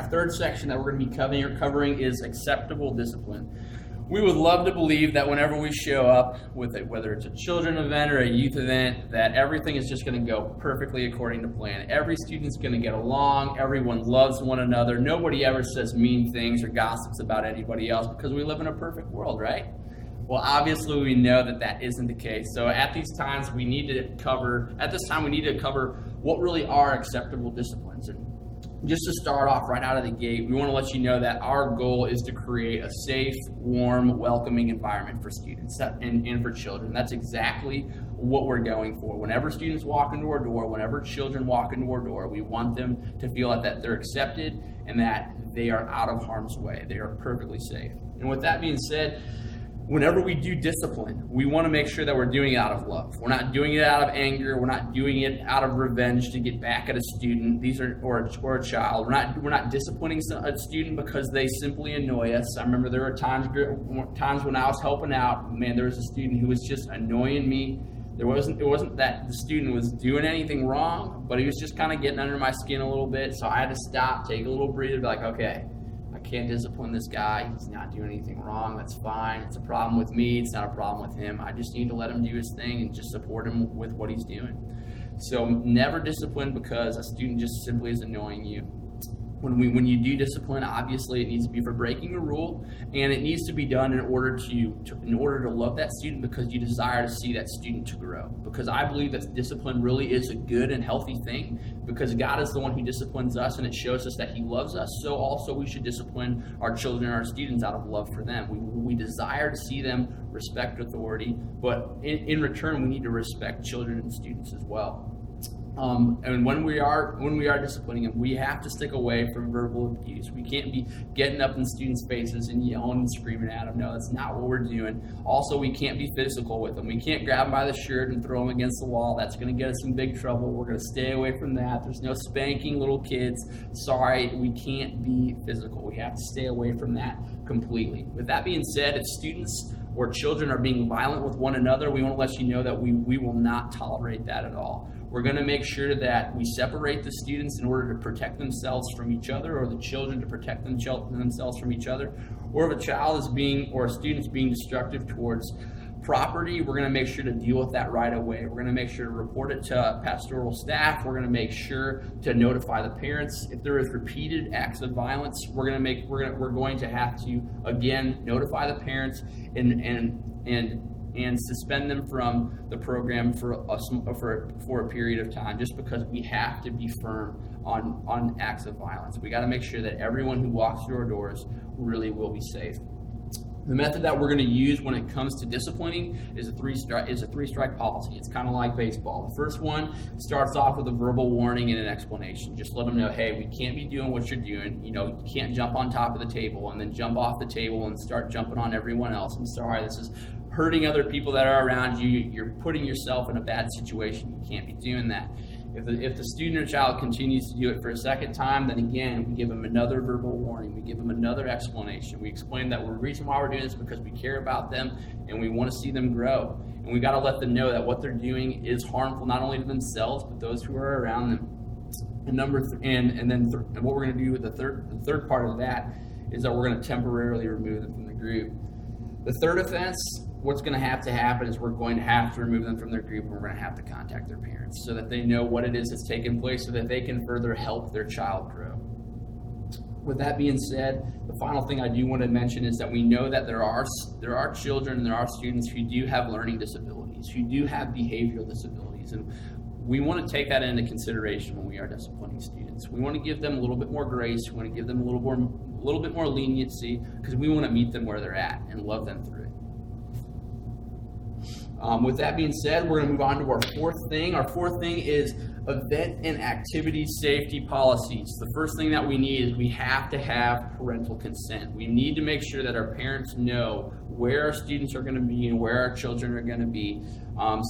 Our third section that we're going to be covering is acceptable discipline. We would love to believe that whenever we show up with it, whether it's a children event or a youth event, that everything is just going to go perfectly according to plan. Every student's going to get along. Everyone loves one another. Nobody ever says mean things or gossips about anybody else because we live in a perfect world, right? Well, obviously we know that that isn't the case. So at these times we need to cover what really are acceptable disciplines. And just to start off right out of the gate, we want to let you know that our goal is to create a safe, warm, welcoming environment for students and for children. That's exactly what we're going for. Whenever students walk into our door, whenever children walk into our door, we want them to feel that they're accepted and that they are out of harm's way. They are perfectly safe. And with that being said, whenever we do discipline, we want to make sure that we're doing it out of love. We're not doing it out of anger. We're not doing it out of revenge to get back at a student. Or a child. We're not disciplining a student because they simply annoy us. I remember there were times when I was helping out. Man, there was a student who was just annoying me. It wasn't that the student was doing anything wrong, but he was just kind of getting under my skin a little bit. So I had to stop, take a little breather, be like, okay, I can't discipline this guy. He's not doing anything wrong. That's fine. It's a problem with me. It's not a problem with him. I just need to let him do his thing and just support him with what he's doing. So never discipline because a student just simply is annoying you. When you do discipline, obviously it needs to be for breaking a rule, and it needs to be done in order to love that student because you desire to see that student to grow. Because I believe that discipline really is a good and healthy thing because God is the one who disciplines us, and it shows us that He loves us. So also we should discipline our children and our students out of love for them. We desire to see them respect authority, but in return we need to respect children and students as well. And when we are disciplining them, we have to stick away from verbal abuse. We can't be getting up in students' faces and yelling and screaming at them. No, that's not what we're doing. Also, we can't be physical with them. We can't grab them by the shirt and throw them against the wall. That's going to get us in big trouble. We're going to stay away from that. There's no spanking little kids. Sorry, we can't be physical. We have to stay away from that completely. With that being said, if students or children are being violent with one another, we want to let you know that we will not tolerate that at all. We're going to make sure that we separate the students in order to protect themselves from each other, or the children to protect themselves from each other. Or if a child or a student is being destructive towards property, we're going to make sure to deal with that right away. We're going to make sure to report it to pastoral staff. We're going to make sure to notify the parents. If there is repeated acts of violence, we're going to have to again notify the parents and suspend them from the program for a period of time, just because we have to be firm on acts of violence. We got to make sure that everyone who walks through our doors really will be safe. The method that we're going to use when it comes to disciplining is a three-strike policy. It's kind of like baseball. The first one starts off with a verbal warning and an explanation. Just let them know, hey, we can't be doing what you're doing. You can't jump on top of the table and then jump off the table and start jumping on everyone else. I'm sorry, this is hurting other people that are around you. You're putting yourself in a bad situation. You can't be doing that. If the student or child continues to do it for a second time, then again, we give them another verbal warning. We give them another explanation. We explain that the reason why we're doing this is because we care about them and we want to see them grow. And we got to let them know that what they're doing is harmful not only to themselves, but those who are around them. And what we're going to do with the third part of that is that we're going to temporarily remove them from the group. The third offense, what's going to have to happen is we're going to have to remove them from their group, and we're going to have to contact their parents so that they know what it is that's taken place so that they can further help their child grow. With that being said, the final thing I do want to mention is that we know that there are children and there are students who do have learning disabilities, who do have behavioral disabilities, and we want to take that into consideration when we are disciplining students. We want to give them a little bit more grace. We want to give them a little bit more leniency because we want to meet them where they're at and love them through it. With that being said, we're going to move on to our fourth thing. Our fourth thing is event and activity safety policies. The first thing that we need is we have to have parental consent. We need to make sure that our parents know where our students are going to be and where our children are going to be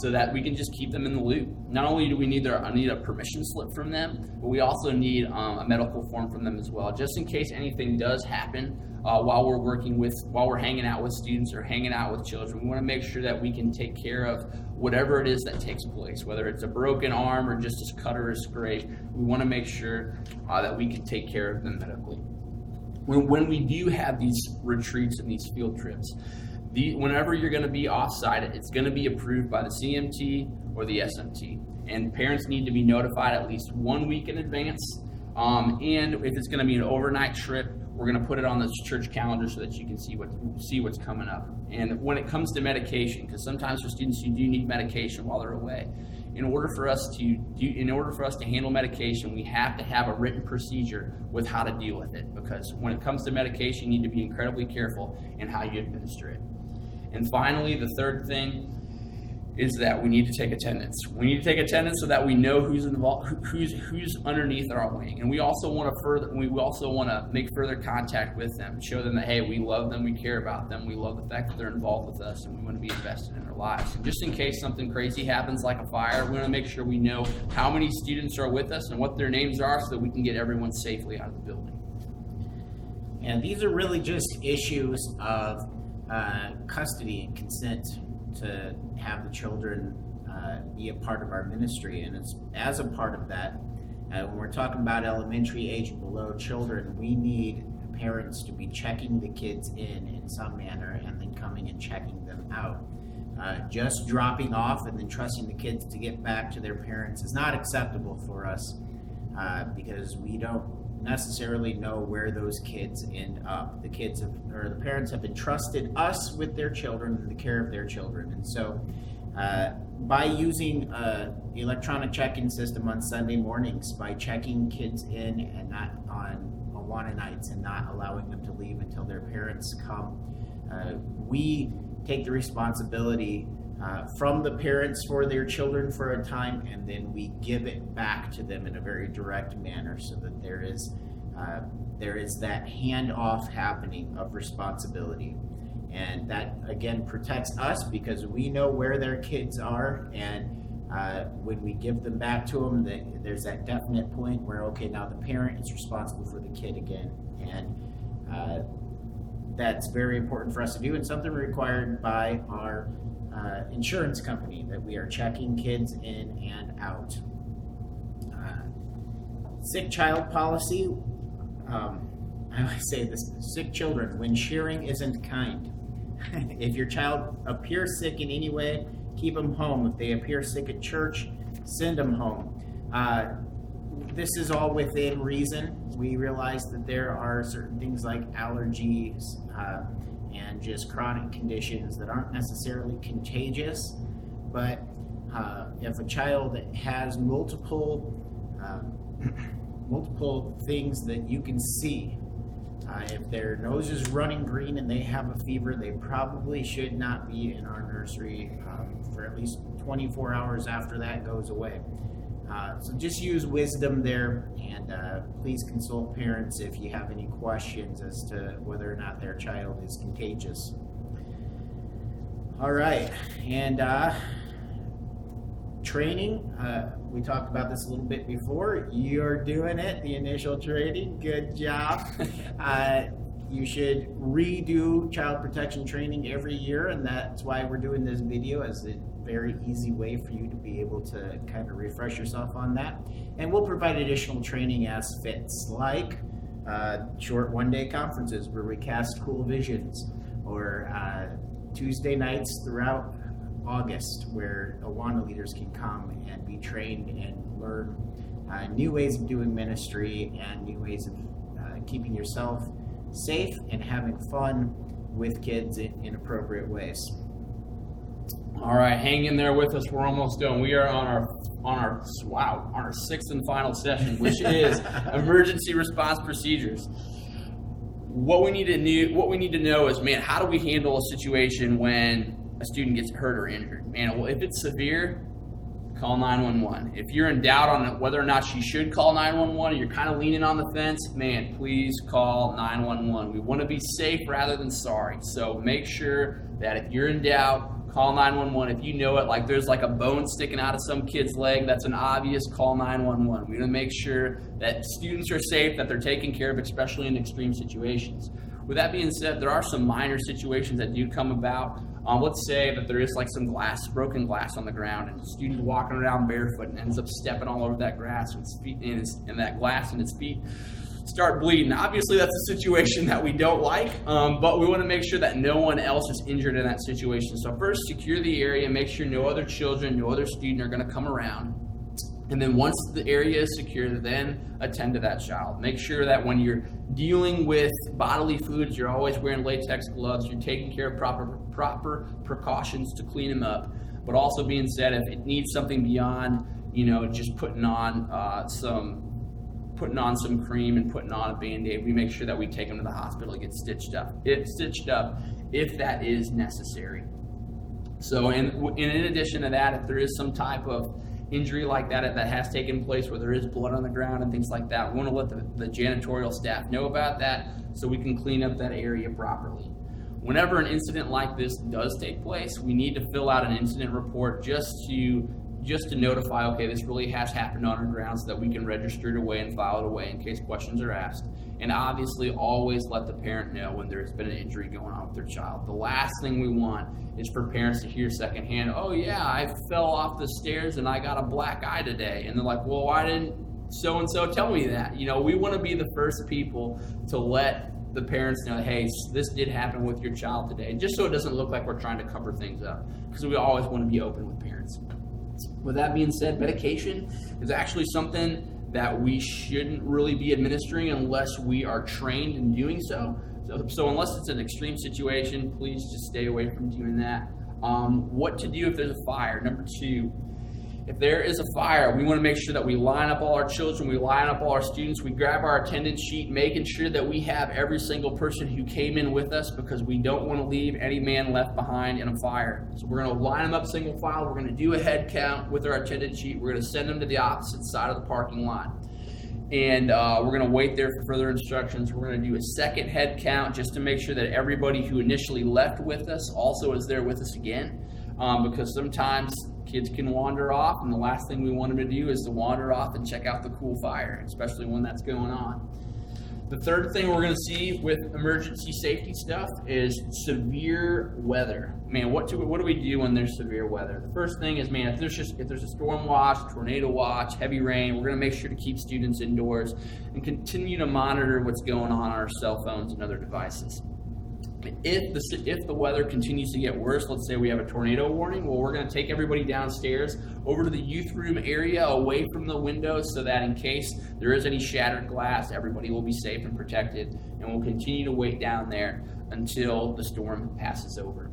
so that we can just keep them in the loop. Not only do we need a permission slip from them, but we also need a medical form from them as well, just in case anything does happen while we're hanging out with students or hanging out with children. We want to make sure that we can take care of whatever it is that takes place, whether it's a broken arm or just a cut or a scrape. We want to make sure that we can take care of them medically. When we do have these retreats and these field trips, whenever you're going to be off-site, it's going to be approved by the CMT or the SMT. And parents need to be notified at least 1 week in advance. And if it's going to be an overnight trip, we're going to put it on the church calendar so that you can see what's coming up. And when it comes to medication, because sometimes for students you do need medication while they're away. In order for us to handle medication, we have to have a written procedure with how to deal with it. Because when it comes to medication, you need to be incredibly careful in how you administer it. And finally, the third thing is that we need to take attendance. We need to take attendance so that we know who's involved, who's underneath our wing. And we also want to make further contact with them, show them that, hey, we love them, we care about them, we love the fact that they're involved with us, and we want to be invested in their lives. And just in case something crazy happens like a fire, we want to make sure we know how many students are with us and what their names are so that we can get everyone safely out of the building. And these are really just issues of custody and consent to have the children be a part of our ministry. And as a part of that, when we're talking about elementary age and below children, we need parents to be checking the kids in some manner and then coming and checking them out. Just dropping off and then trusting the kids to get back to their parents is not acceptable for us because we don't necessarily know where those kids end up. The parents have entrusted us with their children and the care of their children. And so by using the electronic check-in system on Sunday mornings, by checking kids in and not on Awana nights and not allowing them to leave until their parents come, we take the responsibility from the parents for their children for a time, and then we give it back to them in a very direct manner so that there is that handoff happening of responsibility. And that, again, protects us because we know where their kids are, and when we give them back to them, there's that definite point where, okay, now the parent is responsible for the kid again. And that's very important for us to do, and something required by our insurance company, that we are checking kids in and out. Sick child policy. I always say this: sick children, when sharing isn't kind. If your child appears sick in any way, keep them home. If they appear sick at church, send them home. This is all within reason. We realize that there are certain things like allergies and just chronic conditions that aren't necessarily contagious, but if a child has multiple things that you can see, if their nose is running green and they have a fever, they probably should not be in our nursery for at least 24 hours after that goes away. So just use wisdom there, and please consult parents if you have any questions as to whether or not their child is contagious. All right, and training, we talked about this a little bit before. You're doing it, the initial training. Good job. You should redo child protection training every year, and that's why we're doing this video, as a very easy way for you to be able to kind of refresh yourself on that. And we'll provide additional training as fits, like short one-day conferences where we cast cool visions, or Tuesday nights throughout August where Awana leaders can come and be trained and learn new ways of doing ministry and new ways of keeping yourself safe and having fun with kids in appropriate ways. All right, hang in there with us. We're almost done. We are on our sixth and final session, which is emergency response procedures. What we need to know is, man, how do we handle a situation when a student gets hurt or injured? Man, well, if it's severe, call 911. If you're in doubt on whether or not you should call 911, you're kind of leaning on the fence, man, please call 911. We want to be safe rather than sorry. So make sure that if you're in doubt, call 911. If you know it, like there's like a bone sticking out of some kid's leg, that's an obvious, call 911. We want to make sure that students are safe, that they're taken care of, especially in extreme situations. With that being said, there are some minor situations that do come about. Let's say that there is like some broken glass on the ground, and the student's walking around barefoot and ends up stepping all over that grass and that glass, and his feet start bleeding. Obviously, that's a situation that we don't like, but we want to make sure that no one else is injured in that situation. So first, secure the area, make sure no other children, no other student are going to come around. And then once the area is secure, then attend to that child. Make sure that when you're dealing with bodily fluids, you're always wearing latex gloves, you're taking care of proper precautions to clean them up. But also being said, if it needs something beyond, just putting on some cream and putting on a Band-Aid, we make sure that we take them to the hospital to get stitched up if that is necessary. So in addition to that, if there is some type of injury like that has taken place where there is blood on the ground and things like that, we want to let the janitorial staff know about that so we can clean up that area properly. Whenever an incident like this does take place, we need to fill out an incident report just to notify, okay, this really has happened on our ground, so that we can register it away and file it away in case questions are asked. And obviously always let the parent know when there's been an injury going on with their child. The last thing we want is for parents to hear secondhand, oh yeah, I fell off the stairs and I got a black eye today. And they're like, well, why didn't so-and-so tell me that? We want to be the first people to let the parents know, hey, this did happen with your child today, just so it doesn't look like we're trying to cover things up, because we always want to be open with parents. With that being said, medication is actually something that we shouldn't really be administering unless we are trained in doing so. So unless it's an extreme situation, please just stay away from doing that. What to do if there's a fire? Number 2, if there is a fire, we want to make sure that we line up all our children, we line up all our students, we grab our attendance sheet, making sure that we have every single person who came in with us, because we don't want to leave any man left behind in a fire. So we're going to line them up single file, we're going to do a head count with our attendance sheet, we're going to send them to the opposite side of the parking lot. And we're going to wait there for further instructions. We're going to do a second head count just to make sure that everybody who initially left with us also is there with us again, because sometimes kids can wander off, and the last thing we want them to do is to wander off and check out the cool fire, especially when that's going on. The third thing we're going to see with emergency safety stuff is severe weather. Man, what do we do when there's severe weather? The first thing is, man, if there's a storm watch, tornado watch, heavy rain, we're going to make sure to keep students indoors and continue to monitor what's going on our cell phones and other devices. If the weather continues to get worse, let's say we have a tornado warning, well, we're going to take everybody downstairs over to the youth room area away from the windows, so that in case there is any shattered glass, everybody will be safe and protected, and we'll continue to wait down there until the storm passes over.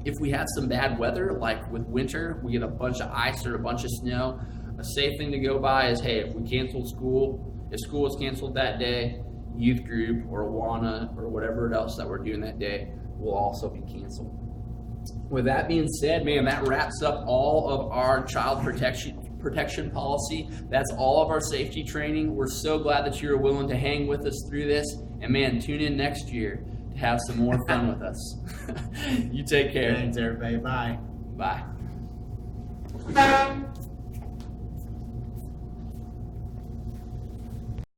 If we have some bad weather, like with winter, we get a bunch of ice or a bunch of snow, a safe thing to go by is, hey, if school is canceled that day, youth group or Awana or whatever else that we're doing that day will also be canceled. With that being said, man, that wraps up all of our child protection policy. That's all of our safety training. We're so glad that you're willing to hang with us through this. And man, tune in next year to have some more fun with us. You take care. Thanks, everybody. Bye. Bye.